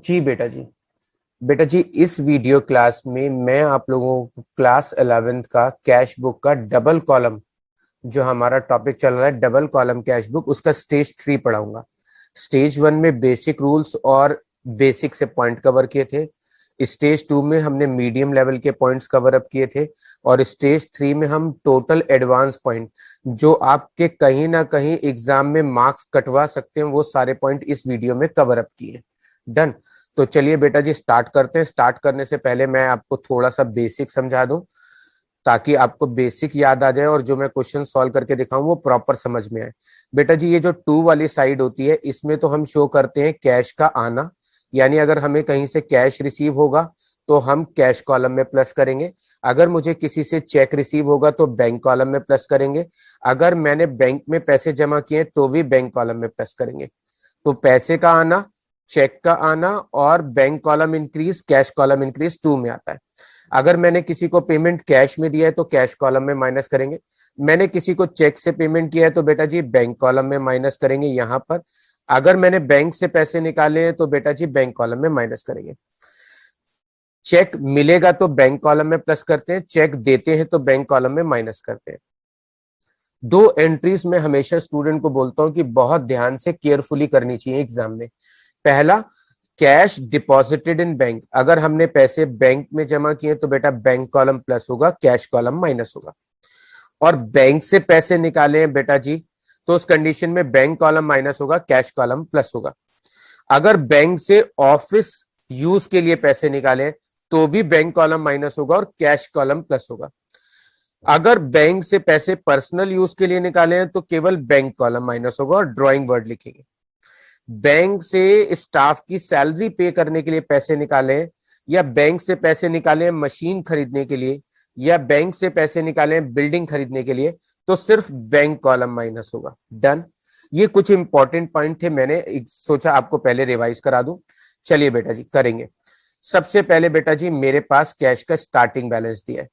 जी बेटा जी। बेटा जी, इस वीडियो क्लास में मैं आप लोगों को क्लास 11th का कैश बुक का डबल कॉलम, जो हमारा टॉपिक चल रहा है डबल कॉलम कैश बुक, उसका स्टेज 3 पढ़ाऊंगा। स्टेज 1 में बेसिक रूल्स और बेसिक से पॉइंट कवर किए थे। स्टेज 2 में हमने मीडियम लेवल के पॉइंट्स कवर अप किए थे। और स्टेज 3 में हम टोटल एडवांस पॉइंट, जो आपके कहीं ना कहीं एग्जाम में मार्क्स कटवा सकते हैं, वो सारे पॉइंट इस वीडियो में कवर अप किए। डन। तो चलिए बेटा जी स्टार्ट करते हैं। स्टार्ट करने से पहले मैं आपको थोड़ा सा बेसिक समझा दूं, ताकि आपको बेसिक याद आ जाए और जो मैं क्वेश्चन सॉल्व करके दिखाऊं वो प्रॉपर समझ में आए। बेटा जी, ये जो टू वाली साइड होती है, इसमें तो हम शो करते हैं कैश का आना, यानी अगर हमें कहीं से कैश रिसीव होगा तो हम कैश कॉलम में प्लस करेंगे। अगर मुझे किसी से चेक रिसीव होगा तो बैंक कॉलम में प्लस करेंगे। अगर मैंने बैंक में पैसे जमा किए तो भी बैंक कॉलम में प्लस करेंगे। तो पैसे का आना, चेक का आना और bank column increase, cash column increase 2 में आता है। अगर मैंने किसी को पेमेंट कैश में दिया है तो कैश कॉलम में माइनस करेंगे। मैंने किसी को चेक से पेमेंट किया है तो बेटा जी बैंक कॉलम में माइनस करेंगे यहां पर। अगर मैंने बैंक से पैसे निकाले हैं तो बेटा जी बैंक कॉलम में माइनस करेंगे। चेक मिलेगा तो बैंक कॉलम में प्लस करते हैं, चेक देते हैं तो बैंक कॉलम में माइनस करते हैं। दो एंट्रीज में हमेशा स्टूडेंट को बोलता हूं कि बहुत ध्यान से केयरफुली करनी चाहिए एग्जाम में। पहला, कैश डिपॉजिटेड इन बैंक, अगर हमने पैसे बैंक में जमा किए तो बेटा बैंक कॉलम प्लस होगा, कैश कॉलम माइनस होगा। और बैंक से पैसे निकाले हैं बेटा जी, तो उस कंडीशन में बैंक कॉलम माइनस होगा, कैश कॉलम प्लस होगा। अगर बैंक से ऑफिस यूज के लिए पैसे निकाले तो भी बैंक कॉलम माइनस होगा और कैश कॉलम प्लस होगा। अगर बैंक से पैसे पर्सनल यूज के लिए निकाले हैं तो केवल बैंक कॉलम माइनस होगा और ड्राइंग वर्ड लिखेंगे। बैंक से स्टाफ की सैलरी पे करने के लिए पैसे निकाले, या बैंक से पैसे निकाले मशीन खरीदने के लिए, या बैंक से पैसे निकाले बिल्डिंग खरीदने के लिए, तो सिर्फ बैंक कॉलम माइनस होगा। डन। ये कुछ इंपॉर्टेंट पॉइंट थे, मैंने सोचा आपको पहले रिवाइज करा दूं। चलिए बेटा जी करेंगे। सबसे पहले बेटा जी मेरे पास कैश का स्टार्टिंग बैलेंस दिया है।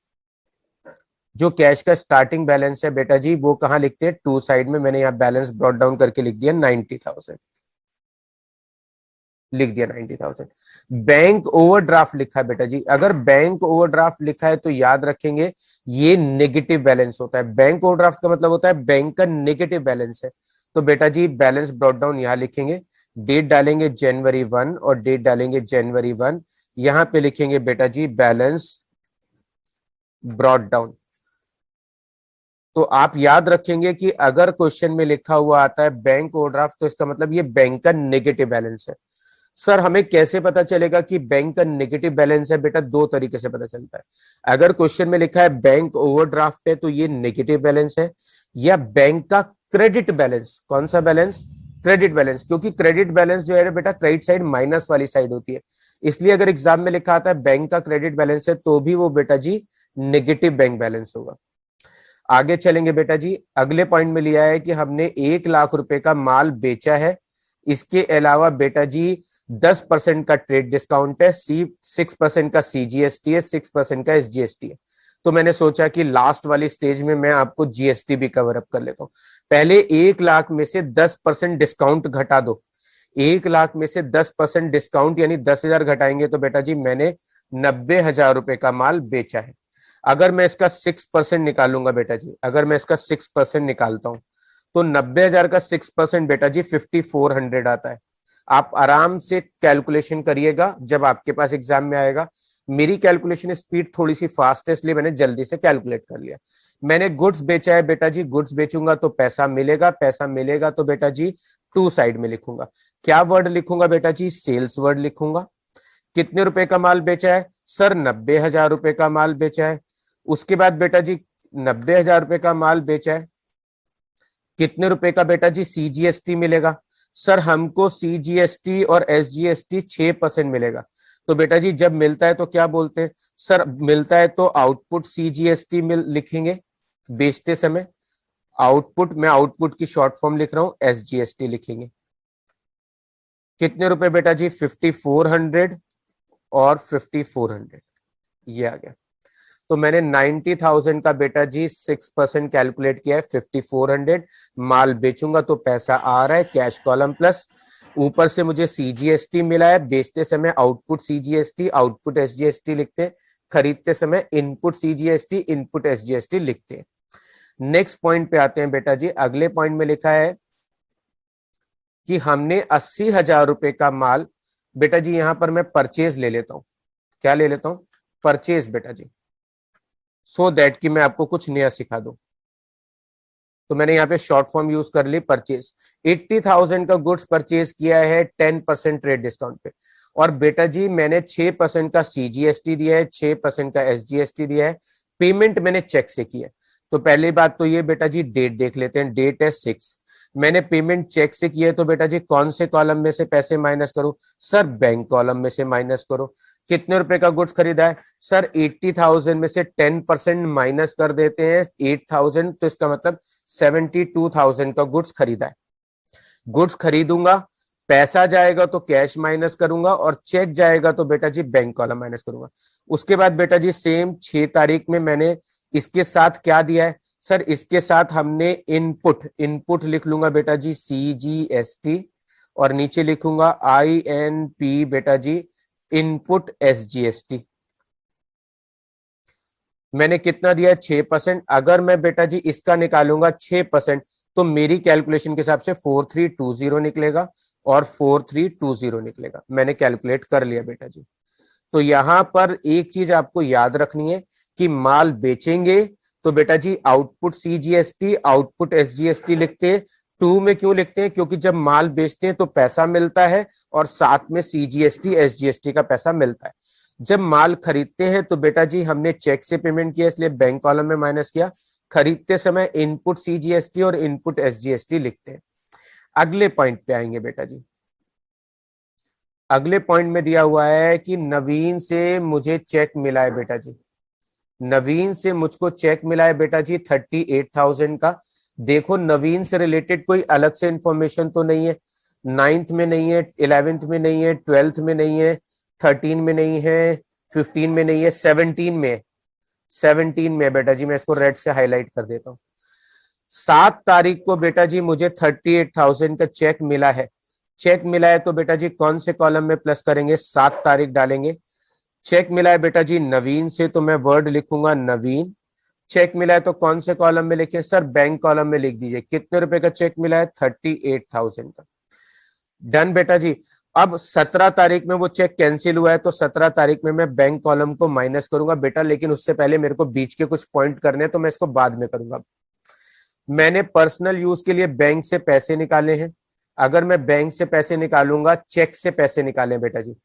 जो कैश का स्टार्टिंग बैलेंस है बेटा जी, वो कहां लिखते हैं? टू साइड में मैंने यहां बैलेंस ब्रॉट डाउन करके लिख दिया 90,000, लिख दिया 90,000। बैंक ओवरड्राफ्ट लिखा है बेटा जी, अगर बैंक ओवरड्राफ्ट लिखा है तो याद रखेंगे ये नेगेटिव बैलेंस होता है। बैंक ओवरड्राफ्ट का मतलब होता है बैंक का नेगेटिव बैलेंस है। तो बेटा जी बैलेंस ब्रॉट डाउन यहां लिखेंगे, डेट डालेंगे January 1 और डेट डालेंगे January 1। यहां पे लिखेंगे बेटा जी बैलेंस ब्रॉट डाउन। तो आप याद रखेंगे कि अगर क्वेश्चन में लिखा हुआ आता है बैंक ओवरड्राफ्ट, तो इसका मतलब ये बैंक का नेगेटिव बैलेंस है। सर हमें कैसे पता चलेगा कि बैंक का नेगेटिव बैलेंस है? बेटा दो तरीके से पता चलता है। अगर क्वेश्चन में लिखा है बैंक ओवरड्राफ्ट है तो ये नेगेटिव बैलेंस है, या बैंक का क्रेडिट बैलेंस। कौन सा बैलेंस? क्रेडिट बैलेंस, क्योंकि क्रेडिट बैलेंस जो है बेटा क्रेडिट साइड माइनस वाली साइड होती है। इसलिए अगर एग्जाम में लिखा आता है बैंक का क्रेडिट बैलेंस है तो भी वो बेटा जी नेगेटिव बैंक बैलेंस होगा। आगे चलेंगे बेटा जी, अगले पॉइंट में लिया है कि हमने 1 लाख रुपए का माल बेचा है। इसके अलावा बेटा जी 10% का ट्रेड डिस्काउंट है, 6% का CGST है, 6% का SGST है। तो मैंने सोचा कि लास्ट वाली स्टेज में मैं आपको GST भी कवर अप कर लेता हूं। पहले 1 लाख में से 10% डिस्काउंट घटा दो। 1 लाख में से 10% डिस्काउंट यानी 10,000 घटाएंगे तो बेटा जी मैंने 90,000 रुपए का माल बेचा है। अगर मैं इसका 6% निकालूंगा बेटा जी, अगर मैं इसका 6% निकालता हूं तो 90,000 का 6% बेटा जी 5,400 आता है। आप आराम से कैलकुलेशन करिएगा जब आपके पास एग्जाम में आएगा। मेरी कैलकुलेशन स्पीड थोड़ी सी फास्ट है, इसलिए मैंने जल्दी से कैलकुलेट कर लिया। मैंने गुड्स बेचा है बेटा जी, गुड्स बेचूंगा तो पैसा मिलेगा, पैसा मिलेगा तो बेटा जी टू साइड में लिखूंगा। क्या वर्ड लिखूंगा बेटा जी? सेल्स वर्ड लिखूंगा। कितने रुपए का माल बेचा है? सर 90,000 रुपए का माल बेचा है। उसके बाद बेटा जी 90,000 रुपए का माल बेचा है, कितने रुपए का बेटा जी CGST मिलेगा? सर हमको CGST और SGST 6% मिलेगा। तो बेटा जी जब मिलता है तो क्या बोलते हैं? सर मिलता है तो आउटपुट CGST लिखेंगे बेचते समय। आउटपुट, मैं आउटपुट की शॉर्ट फॉर्म लिख रहा हूं, SGST लिखेंगे। कितने रुपए बेटा जी? 5,400 और 5,400, ये आ गया। तो मैंने 90,000 का बेटा जी 6% कैलकुलेट किया है, 5,400। माल बेचूंगा तो पैसा आ रहा है, कैश कॉलम प्लस। ऊपर से मुझे सीजीएसटी मिला है, बेचते समय आउटपुट सीजीएसटी, आउटपुट एसजीएसटी लिखते हैं, खरीदते समय इनपुट सीजीएसटी, इनपुट एसजीएसटी लिखते हैं। नेक्स्ट पॉइंट पे आते हैं बेटा जी। अगले पॉइंट में लिखा है कि हमने 80,000 रुपए का माल, बेटा जी यहां पर मैं परचेज ले लेता हूं। क्या ले लेता हूं? परचेज बेटा जी, सो दैट कि मैं आपको कुछ नया सिखा दूं। तो मैंने यहाँ पे शॉर्ट फॉर्म यूज कर ली परचेज। 80,000 का गुड्स परचेज किया है 10% रेट डिस्काउंट पे, और बेटा जी मैंने 6% का सीजीएसटी दिया है, 6% का एसजीएसटी दिया है। पेमेंट मैंने चेक से किया है। तो पहली बात तो ये बेटा जी, डेट देख लेते हैं। डेट है 6, मैंने पेमेंट चेक से किया है। तो बेटा जी कौन से कॉलम में से पैसे माइनस करूं? सर बैंक कॉलम में से माइनस करो। कितने रुपए का गुड्स खरीदा है? सर 80,000 में से 10% माइनस कर देते हैं 8,000, तो इसका मतलब 72,000 का गुड्स खरीदा है। गुड्स खरीदूंगा, पैसा जाएगा तो कैश माइनस करूंगा, और चेक जाएगा तो बेटा जी बैंक कॉलम माइनस करूंगा। उसके बाद बेटा जी सेम 6 तारीख में मैंने इसके साथ क्या दिया है? सर इसके साथ हमने इनपुट, इनपुट लिख लूंगा बेटा जी सीजीएसटी, और नीचे लिखूंगा INP बेटा जी इनपुट एसजीएसटी। मैंने कितना दिया है? 6%। अगर मैं बेटा जी इसका निकालूंगा 6%, तो मेरी कैलकुलेशन के हिसाब से 4320 निकलेगा और 4320 निकलेगा। मैंने कैलकुलेट कर लिया बेटा जी। तो यहां पर एक चीज आपको याद रखनी है कि माल बेचेंगे तो बेटा जी आउटपुट सीजीएसटी, आउटपुट एसजीएसटी लिखते हैं। 2 में क्यों लिखते हैं? क्योंकि जब माल बेचते हैं तो पैसा मिलता है, और साथ में सीजीएसटी एसजीएसटी का पैसा मिलता है। जब माल खरीदते हैं तो बेटा जी हमने चेक से पेमेंट किया, इसलिए बैंक कॉलम में माइनस किया। खरीदते समय इनपुट सीजीएसटी और इनपुट एसजीएसटी लिखते हैं। अगले पॉइंट पे आएंगे बेटा जी। अगले पॉइंट में दिया हुआ है कि नवीन से मुझे चेक मिला है बेटा जी। नवीन से मुझको चेक मिला है बेटा जी 38,000 का। देखो नवीन से रिलेटेड कोई अलग से इंफॉर्मेशन तो नहीं है। 9th में नहीं है, 11th में नहीं है, 12th में नहीं है, 13 में नहीं है, 15 में नहीं है, 17 में, 17 में बेटा जी। मैं इसको रेड से हाईलाइट कर देता हूं। 7 तारीख को बेटा जी मुझे 38,000 का चेक मिला है। चेक मिला है तो बेटा जी कौन से कॉलम में प्लस करेंगे? 7 तारीख डालेंगे। चेक मिला है बेटा जी नवीन से, तो मैं वर्ड लिखूंगा नवीन। चेक मिला है तो कौन से कॉलम में लिखें? सर बैंक कॉलम में लिख दीजिए। कितने रुपए का चेक मिला है? 38,000 का। डन बेटा जी। अब 17 तारीख में वो चेक कैंसिल हुआ है, तो 17 तारीख में मैं बैंक कॉलम को माइनस करूंगा बेटा, लेकिन उससे पहले मेरे को बीच के कुछ पॉइंट करने हैं, तो मैं इसको बाद में करूंगा। मैंने पर्सनल यूज के लिए बैंक से पैसे निकाले हैं। अगर मैं बैंक से पैसे निकालूंगा, चेक से पैसे निकाले बेटा जी।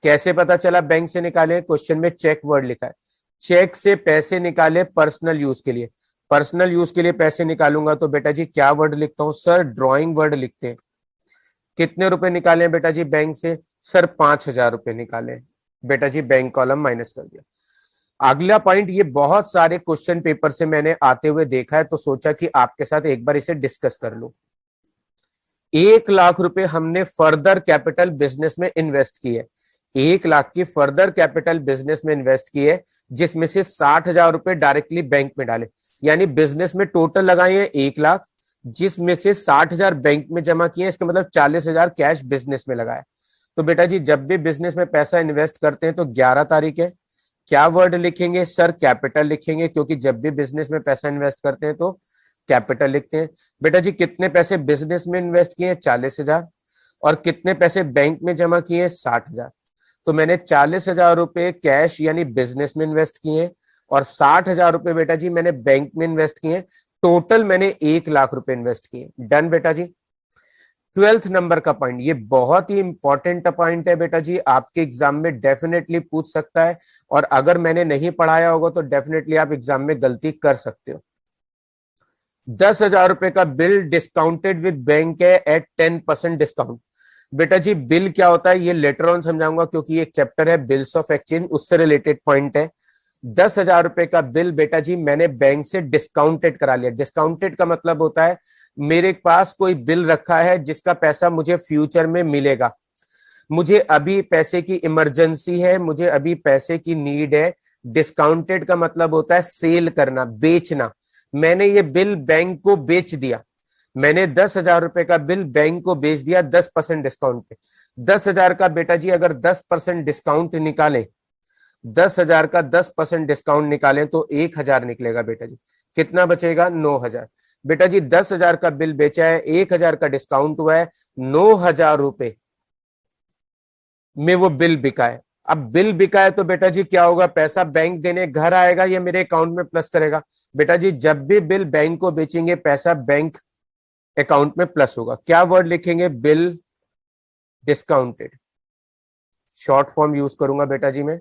कैसे पता चला बैंक से निकाले? क्वेश्चन में चेक वर्ड लिखा है। चेक से पैसे निकाले पर्सनल यूज के लिए। पर्सनल यूज के लिए पैसे निकालूंगा तो बेटा जी क्या वर्ड लिखता हूं? सर ड्रॉइंग वर्ड लिखते हैं। कितने रुपए निकाले बेटा जी बैंक से? सर 5,000 रुपए निकाले बेटा जी। बैंक कॉलम माइनस कर दिया। अगला पॉइंट, ये बहुत सारे क्वेश्चन पेपर से मैंने आते हुए देखा है, तो सोचा कि आपके साथ एक बार इसे डिस्कस कर लूं। 1,00,000 रुपए हमने फर्दर कैपिटल बिजनेस में इन्वेस्ट किए। 1,00,000 की फर्दर कैपिटल बिजनेस में इन्वेस्ट किए, जिसमें से 60,000 रुपए डायरेक्टली बैंक में डाले। यानी बिजनेस में टोटल लगाए हैं 1,00,000, जिसमें से 60,000 बैंक में जमा किए। इसका मतलब 40,000 कैश बिजनेस में लगाए। तो बेटा जी जब भी बिजनेस में पैसा इन्वेस्ट करते हैं तो 11 तारीख है। क्या वर्ड लिखेंगे? सर कैपिटल लिखेंगे, क्योंकि जब भी बिजनेस में पैसा इन्वेस्ट करते हैं तो कैपिटल लिखते हैं। बेटा जी कितने पैसे बिजनेस में इन्वेस्ट किए? 40,000। और कितने पैसे बैंक में जमा किए? 60,000। तो मैंने 40,000 रुपए कैश यानी बिजनेस में इन्वेस्ट किए, और 60,000 रुपए बेटा जी मैंने बैंक में इन्वेस्ट किए। टोटल मैंने 1,00,000 रुपए इन्वेस्ट किए। डन बेटा जी। 12th नंबर का पॉइंट, ये बहुत ही इंपॉर्टेंट पॉइंट है बेटा जी, आपके एग्जाम में डेफिनेटली पूछ सकता है, और अगर मैंने नहीं पढ़ाया होगा तो डेफिनेटली आप एग्जाम में गलती कर सकते हो। 10,000 रुपए का बिल डिस्काउंटेड विद बैंक है एट 10% डिस्काउंट। बेटा जी बिल क्या होता है ये लेटर ऑन समझाऊंगा, क्योंकि एक चैप्टर है बिल्स ऑफ एक्सचेंज, उससे रिलेटेड पॉइंट है। 10,000 रुपए का बिल बेटा जी मैंने बैंक से डिस्काउंटेड करा लिया। डिस्काउंटेड का मतलब होता है मेरे पास कोई बिल रखा है जिसका पैसा मुझे फ्यूचर में मिलेगा। मुझे अभी पैसे की इमरजेंसी है, मुझे अभी पैसे की नीड है। डिस्काउंटेड का मतलब होता है सेल करना, बेचना। मैंने ये बिल बैंक को बेच दिया। मैंने 10,000 रुपए का बिल बैंक को बेच दिया 10% डिस्काउंट पे। 10,000 का बेटा जी अगर 10% डिस्काउंट निकाले, 10,000 का 10% डिस्काउंट निकालें तो 1,000 निकलेगा बेटा जी। कितना बचेगा? 9,000। बेटा जी 10,000 का बिल बेचा है, 1,000 का डिस्काउंट हुआ है, 9,000 रुपए में वो बिल बिका है। अब बिल बिका है तो बेटा जी क्या होगा? पैसा बैंक देने घर आएगा या मेरे अकाउंट में प्लस करेगा? बेटा जी जब भी बिल बैंक को बेचेंगे पैसा बैंक अकाउंट में प्लस होगा। क्या वर्ड लिखेंगे? Bill discounted. Short form use करूंगा बेटा जी मैं,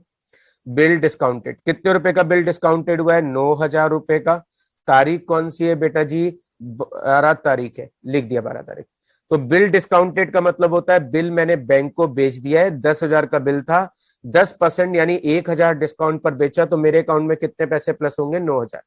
बिल डिस्काउंटेड। कितने रुपए का बिल डिस्काउंटेड हुआ है? 9,000 रुपए का। तारीख कौन सी है बेटा जी? 12 तारीख है, लिख दिया 12 तारीख। तो बिल डिस्काउंटेड का मतलब होता है बिल मैंने बैंक को बेच दिया है, 10,000 का बिल था, 10% यानी 1,000 डिस्काउंट पर बेचा तो मेरे अकाउंट में कितने पैसे प्लस होंगे? 9,000।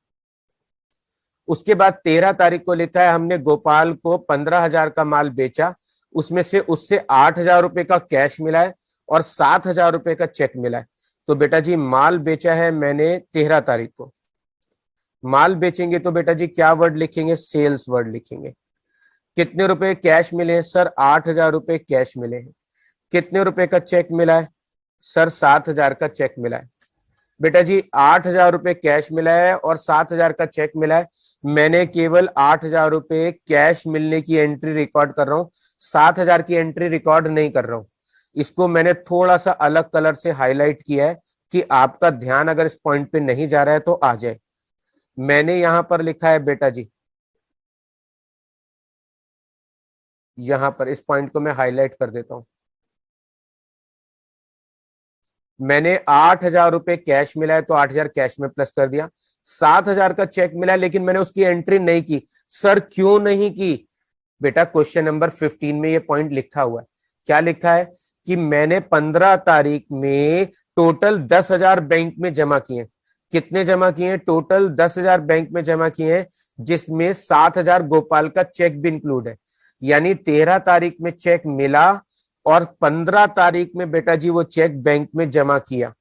उसके बाद 13 तारीख को लिखा है हमने गोपाल को 15,000 का माल बेचा, उसमें से उससे 8,000 रुपए का कैश मिला है और 7,000 रुपए का चेक मिला है। तो बेटा जी माल बेचा है मैंने 13 तारीख को। माल बेचेंगे तो बेटा जी क्या वर्ड लिखेंगे? सेल्स वर्ड लिखेंगे। कितने रुपए कैश मिले हैं? सर 8,000 रुपए कैश मिले हैं। कितने रुपए का चेक मिला है? सर 7,000 का चेक मिला है। बेटा जी 8,000 रुपए कैश मिला है और 7,000 का चेक मिला है। मैंने केवल 8,000 रुपए कैश मिलने की एंट्री रिकॉर्ड कर रहा हूं, 7,000 की एंट्री रिकॉर्ड नहीं कर रहा हूं। इसको मैंने थोड़ा सा अलग कलर से हाईलाइट किया है कि आपका ध्यान अगर इस पॉइंट पे नहीं जा रहा है तो आ जाए। मैंने यहां पर लिखा है बेटा जी, यहां पर इस पॉइंट को मैं हाईलाइट कर देता हूं। मैंने 8,000 रुपए कैश मिला है तो 8,000 कैश में प्लस कर दिया। 7,000 का चेक मिला है लेकिन मैंने उसकी एंट्री नहीं की। सर क्यों नहीं की? बेटा क्वेश्चन नंबर 15 में ये पॉइंट लिखा हुआ है। क्या लिखा है? कि मैंने 15 तारीख में टोटल 10,000 बैंक में जमा किए। कितने जमा किए? टोटल 10,000 बैंक में जमा किए हैं, जिसमें 7,000 गोपाल का चेक भी इंक्लूड है। यानी 13 तारीख में चेक मिला और 15 तारीख में बेटा जी वो चेक बैंक में जमा किया।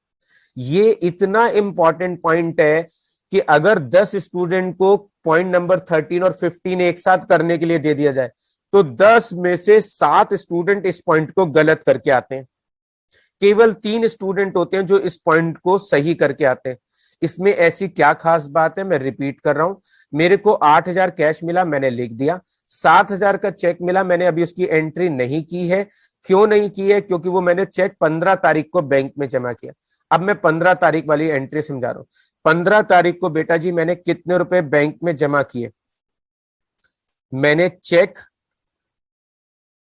ये इतना इंपॉर्टेंट पॉइंट है कि अगर 10 स्टूडेंट को पॉइंट नंबर 13 और 15 एक साथ करने के लिए दे दिया जाए तो 10 में से 7 स्टूडेंट इस पॉइंट को गलत करके आते हैं। केवल 3 स्टूडेंट होते हैं जो इस पॉइंट को सही करके आते हैं। इसमें ऐसी क्या खास बात है? मैं रिपीट कर रहा हूं। मेरे को 8,000 कैश मिला, मैंने लिख दिया। 7,000 का चेक मिला, मैंने अभी उसकी एंट्री नहीं की है। क्यों नहीं की है? क्योंकि वो मैंने चेक 15 तारीख को बैंक में जमा किया। अब मैं 15 तारीख वाली एंट्री समझा रहा हूं। 15 तारीख को बेटा जी मैंने कितने रुपए बैंक में जमा किए? मैंने चेक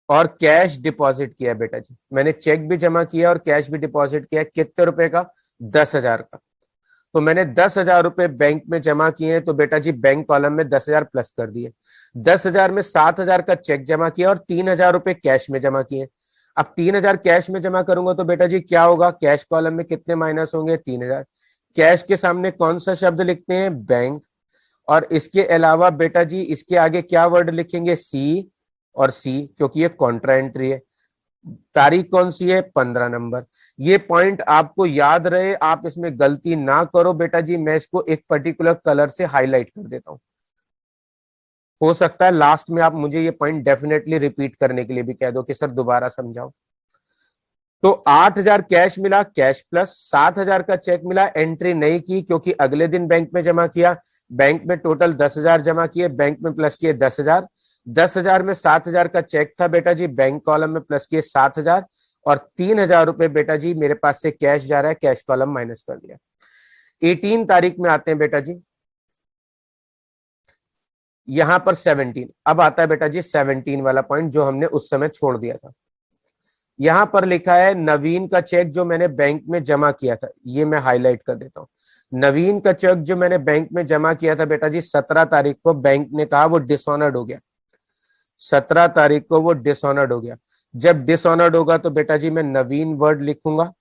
और कैश डिपॉजिट किया बेटा जी। मैंने चेक भी जमा किया और कैश भी डिपॉजिट किया। कितने रुपए का? 10,000 का। तो मैंने 10,000 रुपए बैंक में जमा किए हैं तो बेटा जी बैंक कॉलम में 10,000 प्लस कर दिए। 10,000 में 7,000 का चेक जमा किया और 3,000 रुपए कैश में जमा किए। अब 3,000 कैश में जमा करूंगा तो बेटा जी क्या होगा? कैश कॉलम में कितने माइनस होंगे? 3,000। कैश के सामने कौन सा शब्द लिखते हैं? बैंक। और इसके अलावा बेटा जी इसके आगे क्या वर्ड लिखेंगे? सी और सी, क्योंकि ये कॉन्ट्रा एंट्री है। तारीख कौन सी है? 15 नंबर। ये पॉइंट आपको याद रहे, आप इसमें गलती ना करो बेटा जी। मैं इसको एक पर्टिकुलर कलर से हाईलाइट कर देता हूं। हो सकता है लास्ट में आप मुझे ये पॉइंट डेफिनेटली रिपीट करने के लिए भी कह दो कि सर दोबारा समझाओ। तो 8,000 कैश मिला, कैश प्लस 7,000 का चेक मिला, एंट्री नहीं की क्योंकि अगले दिन बैंक में जमा किया। बैंक में टोटल 10,000 जमा किए, बैंक में प्लस किए 10,000। 10,000 में 7,000 का चेक था बेटा जी, बैंक कॉलम में प्लस किए 7,000 और 3,000 रुपए बेटा जी मेरे पास से कैश जा रहा है, कैश कॉलम माइनस कर दिया। 18 तारीख में आते हैं बेटा जी, यहां पर 17। अब आता है बेटा जी 17 वाला पॉइंट जो हमने उस समय छोड़ दिया था। यहां पर लिखा है नवीन का चेक जो मैंने बैंक में जमा किया था, ये मैं हाईलाइट कर देता हूं। नवीन का चेक जो मैंने बैंक में जमा किया था बेटा जी 17 तारीख को, बैंक ने कहा वो डिसऑनर्ड हो गया। 17 तारीख को वो डिसऑनर्ड हो गया। जब डिसऑनर्ड होगा तो बेटा जी मैं नवीन वर्ड लिखूंगा।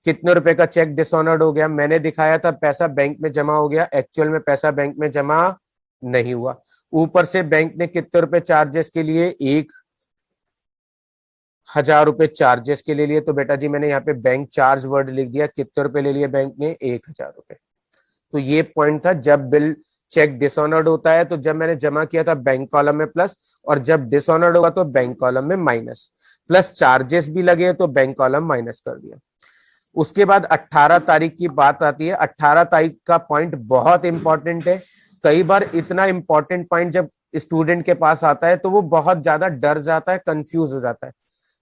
कितने रुपए का चेक डिसऑनर्ड हो गया? मैंने दिखाया था पैसा बैंक में जमा हो गया, एक्चुअल में पैसा बैंक में जमा नहीं हुआ। ऊपर से बैंक ने कितने रुपए चार्जेस के लिए? 1,000 रुपए चार्जेस के लिए लिए। तो बेटा जी मैंने यहाँ पे बैंक चार्ज वर्ड लिख दिया। कितने रुपए ले लिए बैंक ने? 1,000 रुपए। तो ये पॉइंट था जब बिल चेक डिसऑनर्ड होता है तो जब मैंने जमा किया था बैंक कॉलम में प्लस, और जब डिसऑनर्ड होगा तो बैंक कॉलम में माइनस, प्लस चार्जेस भी लगे तो बैंक कॉलम माइनस कर दिया। उसके बाद 18 तारीख की बात आती है। 18 तारीख का पॉइंट बहुत इंपॉर्टेंट है। कई बार इतना इंपॉर्टेंट पॉइंट जब स्टूडेंट के पास आता है तो वो बहुत ज्यादा डर जाता है, कंफ्यूज हो जाता है।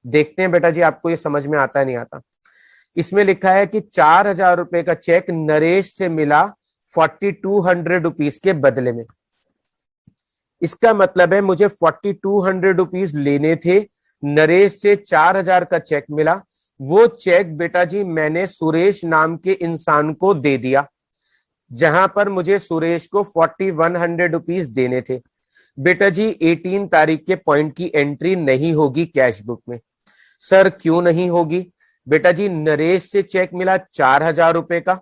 देखते हैं बेटा जी आपको ये समझ में आता है नहीं आता। इसमें लिखा है कि 4,000 रुपए का चेक नरेश से मिला 4,200 रुपीज के बदले में। इसका मतलब है मुझे 4,200 रुपीज लेने थे, नरेश से 4,000 का चेक मिला। वो चेक बेटा जी मैंने सुरेश नाम के इंसान को दे दिया, जहां पर मुझे सुरेश को 4,100 रुपीज देने थे। बेटा जी 18 तारीख के पॉइंट की एंट्री नहीं होगी कैश बुक में। सर क्यों नहीं होगी? बेटा जी नरेश से चेक मिला 4,000 रुपए का,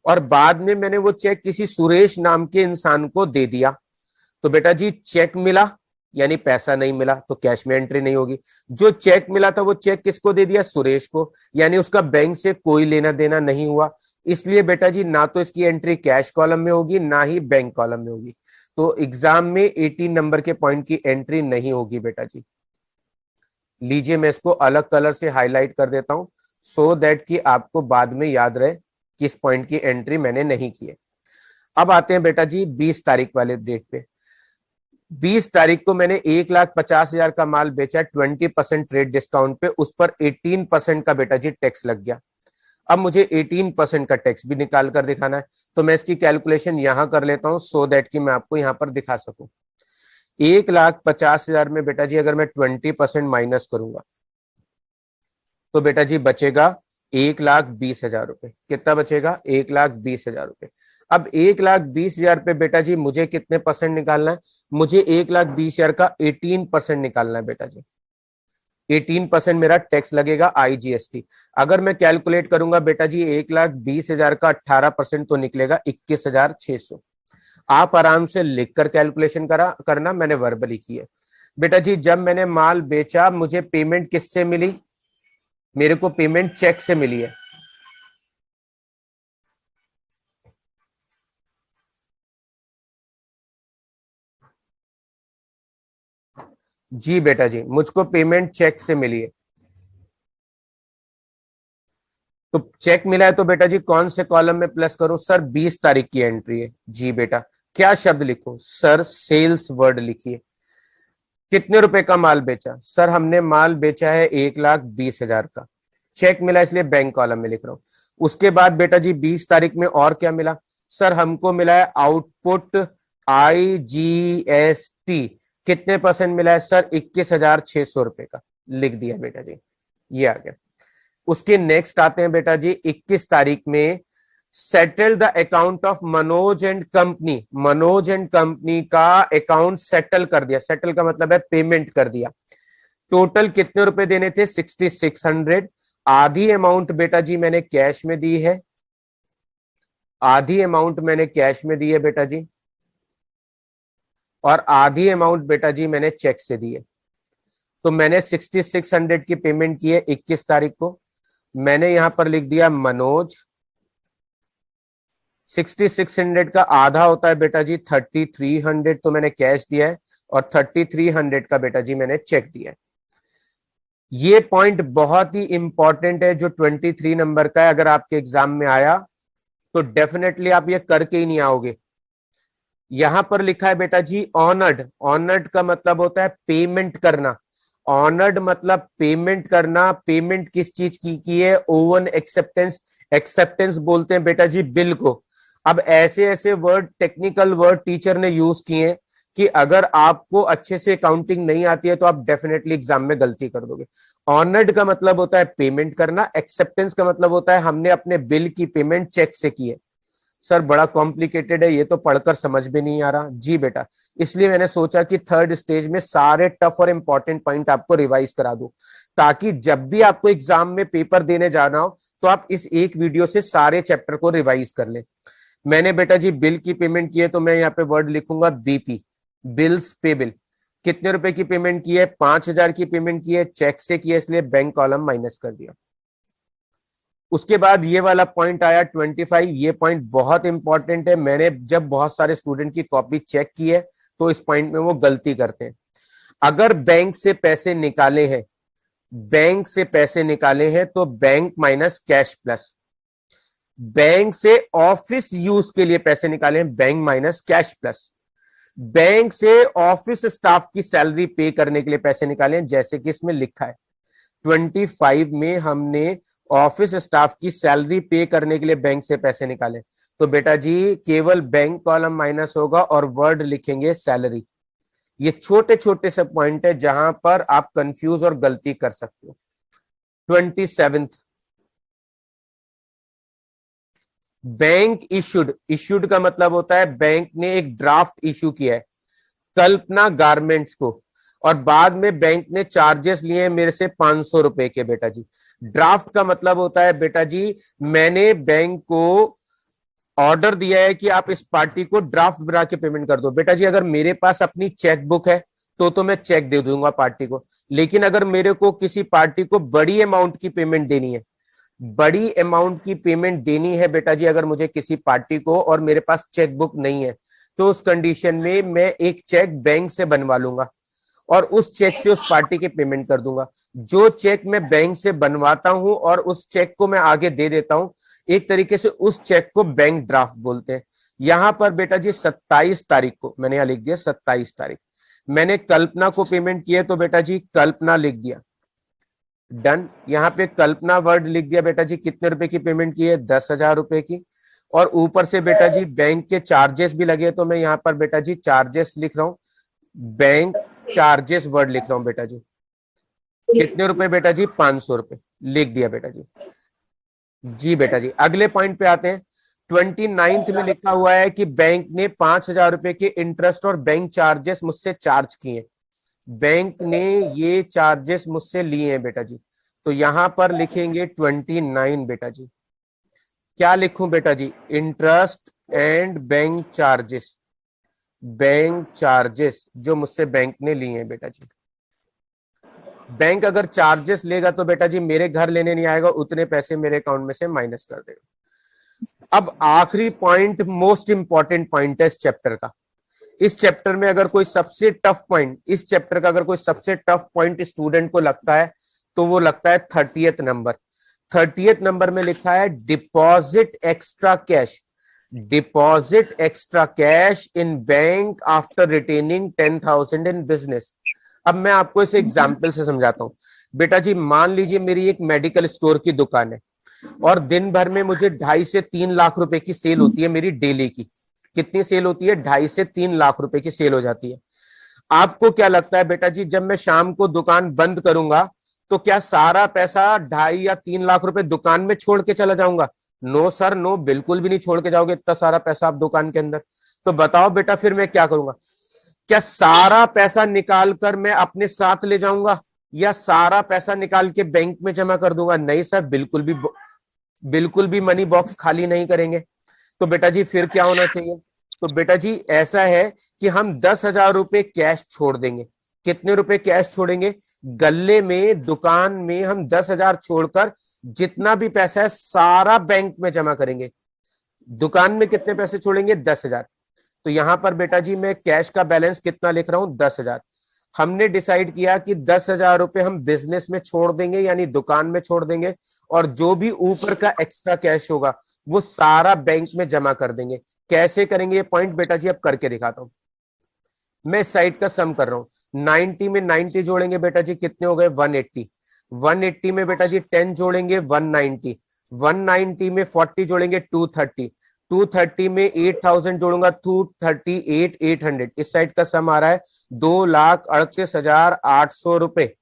और बाद में मैंने वो चेक किसी सुरेश नाम के इंसान को दे दिया। तो बेटा जी चेक मिला यानी पैसा नहीं मिला, तो कैश में एंट्री नहीं होगी। जो चेक मिला था वो चेक किसको दे दिया? सुरेश को, यानी उसका बैंक से कोई लेना देना नहीं हुआ। इसलिए बेटा जी ना तो इसकी एंट्री कैश कॉलम में होगी ना ही बैंक कॉलम में होगी। तो एग्जाम में 18 नंबर के पॉइंट की एंट्री नहीं होगी बेटा जी। लीजिए मैं इसको अलग कलर से हाईलाइट कर देता हूं सो दैट कि आपको बाद में याद रहे किस पॉइंट की एंट्री मैंने नहीं की है। अब आते हैं बेटा जी 20 तारीख वाले डेट पे। 20 तारीख को मैंने 1,50,000 का माल बेचा 20% ट्रेड डिस्काउंट पे, उस पर 18% का बेटा जी टैक्स लग गया। अब मुझे 18% का टैक्स भी निकाल कर दिखाना है, तो मैं इसकी कैलकुलेशन यहां कर लेता हूं सो दैट कि मैं आपको यहां पर दिखा सकूं। 1,50,000 में बेटा जी अगर मैं 20% माइनस करूंगा तो बेटा जी बचेगा 1,20,000 रुपए। कितना बचेगा? 1,20,000 रुपए। अब 1,20,000 पे बेटा जी मुझे कितने परसेंट निकालना है? मुझे 1,20,000 का 18% निकालना है बेटा जी। 18% मेरा टैक्स लगेगा IGST। अगर मैं कैलकुलेट करूंगा बेटा जी 1,20,000 का 18% तो निकलेगा 21,600। आप आराम से लिखकर कैलकुलेशन करना, मैंने वर्बली की है। बेटा जी जब मैंने माल बेचा मुझे पेमेंट किससे मिली? मेरे को पेमेंट चेक से मिली है। जी बेटा जी मुझको पेमेंट चेक से मिली है। तो चेक मिला है तो बेटा जी कौन से कॉलम में प्लस करो? सर 20 तारीख की एंट्री है। जी बेटा क्या शब्द लिखो? सर सेल्स वर्ड लिखिए। कितने रुपए का माल बेचा? सर हमने माल बेचा है 1,20,000 का। चेक मिला इसलिए बैंक कॉलम में लिख रहा हूं। उसके बाद बेटा जी 20 तारीख में और क्या मिला? सर हमको मिला है आउटपुट IGST। कितने परसेंट मिला है? सर 21,600 रुपए का। लिख दिया बेटा जी, ये आ गया। उसके नेक्स्ट आते हैं बेटा जी 21 तारीख में settle the account of Manoj and company. Manoj and company का अकाउंट सेटल कर दिया। सेटल का मतलब है पेमेंट कर दिया। टोटल कितने रुपए देने थे? 6,600। आधी अमाउंट बेटा जी मैंने कैश में दी है, आधी अमाउंट मैंने कैश में दी है बेटा जी, और आधी अमाउंट बेटा जी मैंने चेक से दी है। तो मैंने 6,600 की पेमेंट की है 21 तारीख को। मैंने यहां पर लिख दिया मनोज। 6,600 का आधा होता है बेटा जी 3,300, तो मैंने कैश दिया है, और 3,300 का बेटा जी मैंने चेक दिया है। ये पॉइंट बहुत ही इंपॉर्टेंट है जो 23 नंबर का है। अगर आपके एग्जाम में आया तो डेफिनेटली आप ये करके ही नहीं आओगे। यहां पर लिखा है बेटा जी ऑनर्ड। ऑनर्ड का मतलब होता है पेमेंट करना। ऑनर्ड मतलब पेमेंट करना। पेमेंट किस चीज की है? Oven acceptance. एक्सेप्टेंस बोलते हैं बेटा जी बिल को। अब ऐसे ऐसे वर्ड, टेक्निकल वर्ड टीचर ने यूज किए हैं कि अगर आपको अच्छे से अकाउंटिंग नहीं आती है तो आप डेफिनेटली एग्जाम में गलती कर दोगे। ऑनर्ड का मतलब होता है पेमेंट करना। एक्सेप्टेंस का मतलब होता है हमने अपने बिल की पेमेंट चेक से की है। सर बड़ा कॉम्प्लिकेटेड है, ये तो पढ़कर समझ भी नहीं आ रहा। जी बेटा, इसलिए मैंने सोचा कि थर्ड स्टेज में सारे टफ और इंपॉर्टेंट पॉइंट आपको रिवाइज करा दूं, ताकि जब भी आपको एग्जाम में पेपर देने जाना हो तो आप इस एक वीडियो से सारे चैप्टर को रिवाइज कर लें। मैंने बेटा जी बिल की पेमेंट की है तो मैं यहाँ पे वर्ड लिखूंगा BP, बिल्स पे बिल। कितने रुपए की पेमेंट की है? 5,000 की पेमेंट की है, चेक से की है इसलिए बैंक कॉलम माइनस कर दिया। उसके बाद ये वाला पॉइंट आया 25। ये पॉइंट बहुत इंपॉर्टेंट है, मैंने जब बहुत सारे स्टूडेंट की कॉपी चेक की है तो इस पॉइंट में वो गलती करते हैं। अगर बैंक से पैसे निकाले हैं, बैंक से पैसे निकाले हैं तो bank minus cash plus, bank से ऑफिस यूज के लिए पैसे निकाले हैं, bank minus cash plus, bank से ऑफिस स्टाफ की सैलरी पे करने के लिए पैसे निकाले हैं, जैसे कि इसमें लिखा है 25 में हमने ऑफिस स्टाफ की सैलरी पे करने के लिए बैंक से पैसे निकाले। तो बेटा जी केवल बैंक कॉलम माइनस होगा और वर्ड लिखेंगे सैलरी। ये छोटे छोटे से पॉइंट है जहां पर आप कंफ्यूज और गलती कर सकते हो। 27, बैंक इशूड, इशूड का मतलब होता है बैंक ने एक ड्राफ्ट इशू किया है कल्पना गारमेंट्स को, और बाद में बैंक ने चार्जेस लिए मेरे से 500 रुपए के। बेटा जी ड्राफ्ट का मतलब होता है बेटा जी मैंने बैंक को ऑर्डर दिया है कि आप इस पार्टी को ड्राफ्ट बना के पेमेंट कर दो। बेटा जी अगर मेरे पास अपनी चेक बुक है तो मैं चेक दे दूंगा पार्टी को, लेकिन अगर मेरे को किसी पार्टी को बड़ी अमाउंट की पेमेंट देनी है, बड़ी अमाउंट की पेमेंट देनी है बेटा जी अगर मुझे किसी पार्टी को और मेरे पास चेक बुक नहीं है, तो उस कंडीशन में मैं एक चेक बैंक से बनवा लूंगा और उस चेक से उस पार्टी के पेमेंट कर दूंगा। जो चेक मैं बैंक से बनवाता हूं और उस चेक को मैं आगे दे देता हूं, एक तरीके से उस चेक को बैंक ड्राफ्ट बोलते हैं। यहां पर बेटा जी 27 तारीख को मैंने यहां लिख दिया 27 तारीख मैंने कल्पना को पेमेंट किया, तो बेटा जी कल्पना लिख दिया, डन। यहां पे कल्पना वर्ड लिख दिया बेटा जी, कितने रुपए की पेमेंट की है, 10,000 रुपए की। और ऊपर से बेटा जी बैंक के चार्जेस भी लगे, तो मैं यहां पर बेटा जी चार्जेस लिख रहा हूं, बैंक चार्जेस वर्ड लिख रहा हूं बेटा जी। कितने रुपए बेटा जी, 500 रुपए लिख दिया बेटा जी। जी बेटा जी अगले पॉइंट पे आते हैं। 29 में लिखा हुआ है कि बैंक ने 5,000 रुपए के इंटरेस्ट और बैंक चार्जेस मुझसे चार्ज किए, बैंक ने ये चार्जेस मुझसे लिए हैं बेटा जी। तो यहां पर लिखेंगे 29 बेटा जी। क्या लिखूं बेटा जी, interest and bank charges, bank charges जो मुझसे बैंक ने लिए हैं बेटा जी। बैंक अगर चार्जेस लेगा तो बेटा जी मेरे घर लेने नहीं आएगा, उतने पैसे मेरे अकाउंट में से माइनस कर देगा। अब आखिरी पॉइंट मोस्ट इंपॉर्टेंट पॉइंट है इस चैप्टर का। इस चैप्टर में अगर कोई सबसे टफ पॉइंट, इस चैप्टर का अगर कोई सबसे टफ पॉइंट स्टूडेंट को लगता है तो वो लगता है 30th नंबर। 30th नंबर में लिखा है deposit extra cash, deposit extra cash in bank after retaining 10,000 in business. अब मैं आपको इसे एग्जाम्पल से समझाता हूं। बेटा जी मान लीजिए मेरी एक मेडिकल स्टोर की दुकान है और दिन भर में मुझे 2.5 से 3 लाख रुपए की सेल होती है मेरी डेली की। कितनी सेल होती है, 2.5 से 3 लाख रुपए की सेल हो जाती है। आपको क्या लगता है बेटा जी जब मैं शाम को दुकान बंद करूंगा तो क्या सारा पैसा 2.5 या 3 लाख रुपए दुकान में छोड़ के चला जाऊंगा? नो सर नो, बिल्कुल भी नहीं छोड़ के जाओगे इतना सारा पैसा आप दुकान के अंदर। तो बताओ बेटा फिर मैं क्या करूंगा, क्या सारा पैसा निकाल कर मैं अपने साथ ले जाऊंगा या सारा पैसा निकाल के बैंक में जमा कर दूंगा? नहीं सर, बिल्कुल भी मनी बॉक्स खाली नहीं करेंगे। तो बेटा जी फिर क्या होना चाहिए? तो बेटा जी ऐसा है कि हम 10,000 रुपए कैश छोड़ देंगे। कितने रुपए कैश छोड़ेंगे? गल्ले में दुकान में हम 10,000 छोड़कर जितना भी पैसा है सारा बैंक में जमा करेंगे। दुकान में कितने पैसे छोड़ेंगे? 10,000। तो यहां पर बेटा जी मैं कैश का बैलेंस कितना लिख रहा हूं? 10,000। हमने डिसाइड किया कि 10,000 रुपए हम बिजनेस में छोड़ देंगे यानी दुकान में छोड़ देंगे, और जो भी ऊपर का एक्स्ट्रा कैश होगा वो सारा बैंक में जमा कर देंगे। कैसे करेंगे ये पॉइंट बेटा जी अब करके दिखाता हूं। मैं इस साइड का सम कर रहा हूं, 90 में 90 जोड़ेंगे बेटा जी कितने हो गए? 180। 180 में बेटा जी 10 जोड़ेंगे 190। 190 में 40 जोड़ेंगे 230। 230 में 8,000 जोड़ूंगा 238,800। इस साइड का सम आ रहा है 2,38,800 रुपए।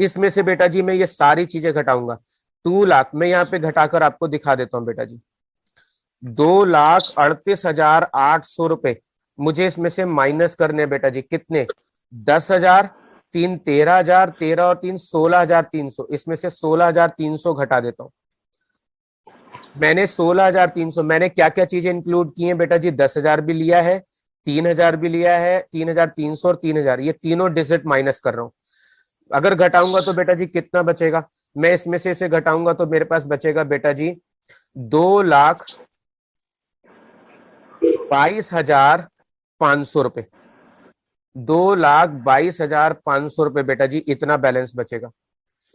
इसमें से बेटा जी मैं ये सारी चीजें घटाऊंगा। 2 लाख मैं यहां पे घटाकर आपको दिखा देता हूं बेटा जी। 2,38,800 रुपए मुझे इसमें से माइनस करने बेटा जी कितने? 10,000, 3 13,000, 13 और 3 16,300। इसमें से 16,300 घटा देता हूं। मैंने 16,300 मैंने क्या क्या चीजें इंक्लूड की हैं बेटा जी? 10,000 भी लिया है, 3,000 भी लिया है, 3,300 और 3,000, ये तीनों डिजिट माइनस कर रहा हूं। अगर घटाऊंगा तो बेटा जी कितना बचेगा? मैं इसमें से इसे घटाऊंगा तो मेरे पास बचेगा बेटा जी 2,22,500 रुपए। 2,22,500 रुपए बेटा जी, इतना बैलेंस बचेगा।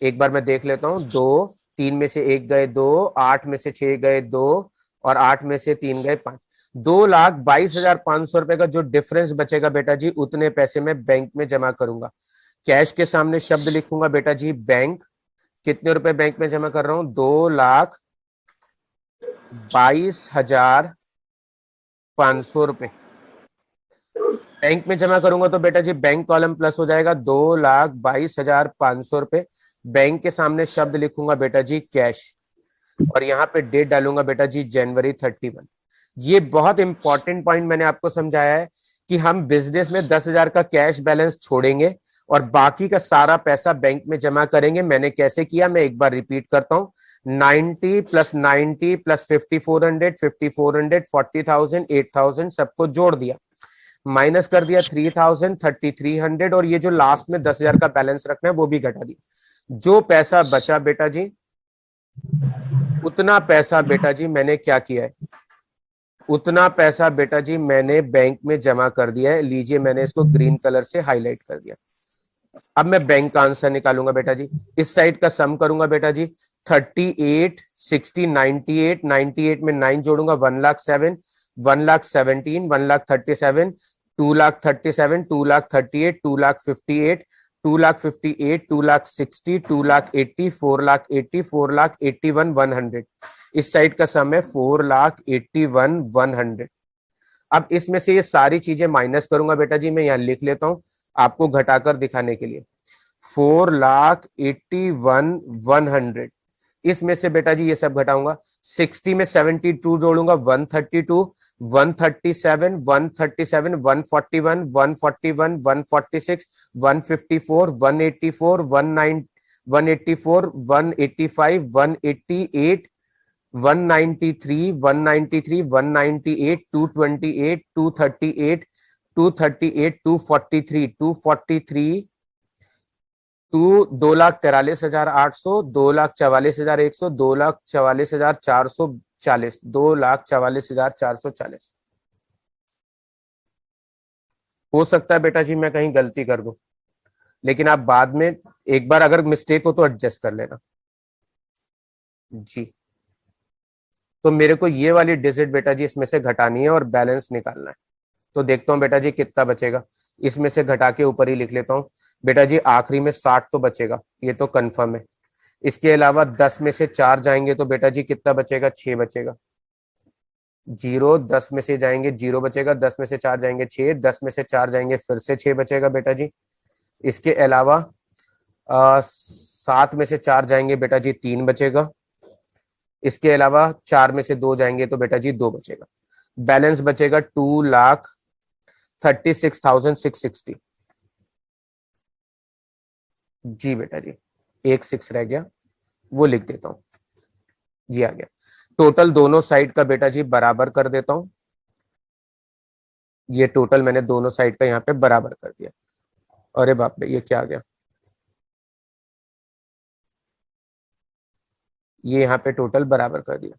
एक बार मैं देख लेता हूं। दो, तीन में से एक गए दो, 8 में से 6 गए दो, और 8 में से 3 गए 5। 2,22,500 रुपए का जो डिफरेंस बचेगा बेटा जी, उतने पैसे मैं बैंक में जमा करूंगा। कैश के सामने शब्द लिखूंगा बेटा जी बैंक। कितने रुपए बैंक में जमा कर रहा हूं? 2,22,500 रुपए बैंक में जमा करूंगा तो बेटा जी बैंक कॉलम प्लस हो जाएगा 2,22,500 रुपए। बैंक के सामने शब्द लिखूंगा बेटा जी कैश, और यहाँ पे डेट डालूंगा बेटा जी जनवरी 31। ये बहुत इंपॉर्टेंट पॉइंट मैंने आपको समझाया है कि हम बिजनेस में 10,000 का कैश बैलेंस छोड़ेंगे और बाकी का सारा पैसा बैंक में जमा करेंगे। मैंने कैसे किया मैं एक बार रिपीट करता हूं। 90 + 90 + 5,400, 5,400, 40,000, 8,000 सबको जोड़ दिया, माइनस कर दिया 3,000, 3,300, और ये जो लास्ट में 10,000 का बैलेंस रखना है वो भी घटा दिया। जो पैसा बचा बेटा जी, उतना पैसा बेटा जी मैंने क्या किया है, उतना पैसा बेटा जी मैंने बैंक में जमा कर दिया है। लीजिए मैंने इसको ग्रीन कलर से हाईलाइट कर दिया। अब मैं बैंक का आंसर निकालूंगा बेटा जी। इस साइड का सम करूंगा बेटा जी। 38, 60, 98, 98 में 9 जोड़ूंगा 1,07,000, 1,17,000, 1,37,000, 2,37,000, 2,38,000, 2,58,000, 2,58,000, 2,60,000, 2,80,000, 4,80,000, 4,81,100। इस साइड का सम है 4,81,100। अब इसमें से ये सारी चीजें माइनस करूंगा बेटा जी। मैं यहां लिख लेता हूं आपको घटाकर दिखाने के लिए। 4,81,100। इसमें से बेटा जी ये सब घटाऊंगा। 60 में 72 जोड़ूंगा 132, 137, 137, 141, 141, 146, 154, 184, 19, 184, 185, 188, 193, 193, 198, 228, 238, 238, 243, 243, 2,43,800, 2,44,100, 2,44,440, 2,44,440। हो सकता है बेटा जी मैं कहीं गलती कर दूं, लेकिन आप बाद में एक बार अगर मिस्टेक हो तो एडजस्ट कर लेना जी। तो मेरे को ये वाली डिजिट बेटा जी इसमें से घटानी है और बैलेंस निकालना है। तो देखता हूं बेटा जी कितना बचेगा। इसमें से घटा के ऊपर ही लिख लेता हूं बेटा जी। आखिरी में 60 तो बचेगा, ये तो कंफर्म है। इसके अलावा 10 में से 4 जाएंगे तो बेटा जी कितना बचेगा? 6 बचेगा। 0, 10 में से जाएंगे 0 बचेगा, 10 में से 4 जाएंगे 6, 10 में से 4 जाएंगे फिर से 6 बचेगा बेटा जी। इसके अलावा 7 में से 4 जाएंगे बेटा जी 3 बचेगा। इसके अलावा 4 में से 2 जाएंगे तो बेटा जी 2 बचेगा। बैलेंस बचेगा 2,36,660 जी बेटा जी। एक 6 रह गया, वो लिख देता हूं जी। आ गया। टोटल दोनों साइड का बेटा जी बराबर कर देता हूं। ये टोटल मैंने दोनों साइड का यहाँ पे बराबर कर दिया। अरे बाप रे, ये क्या आ गया? ये यहाँ पे टोटल बराबर कर दिया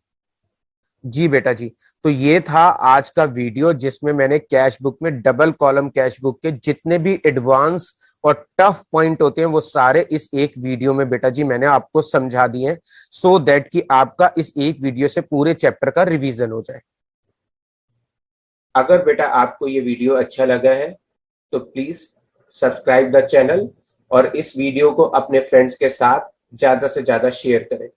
जी बेटा जी। तो ये था आज का वीडियो जिसमें मैंने कैश बुक में डबल कॉलम कैश बुक के जितने भी एडवांस और टफ पॉइंट होते हैं वो सारे इस एक वीडियो में बेटा जी मैंने आपको समझा दिए हैं, सो दैट कि आपका इस एक वीडियो से पूरे चैप्टर का रिवीजन हो जाए। अगर बेटा आपको ये वीडियो अच्छा लगा है तो प्लीज सब्सक्राइब द चैनल और इस वीडियो को अपने फ्रेंड्स के साथ ज्यादा से ज्यादा शेयर करें।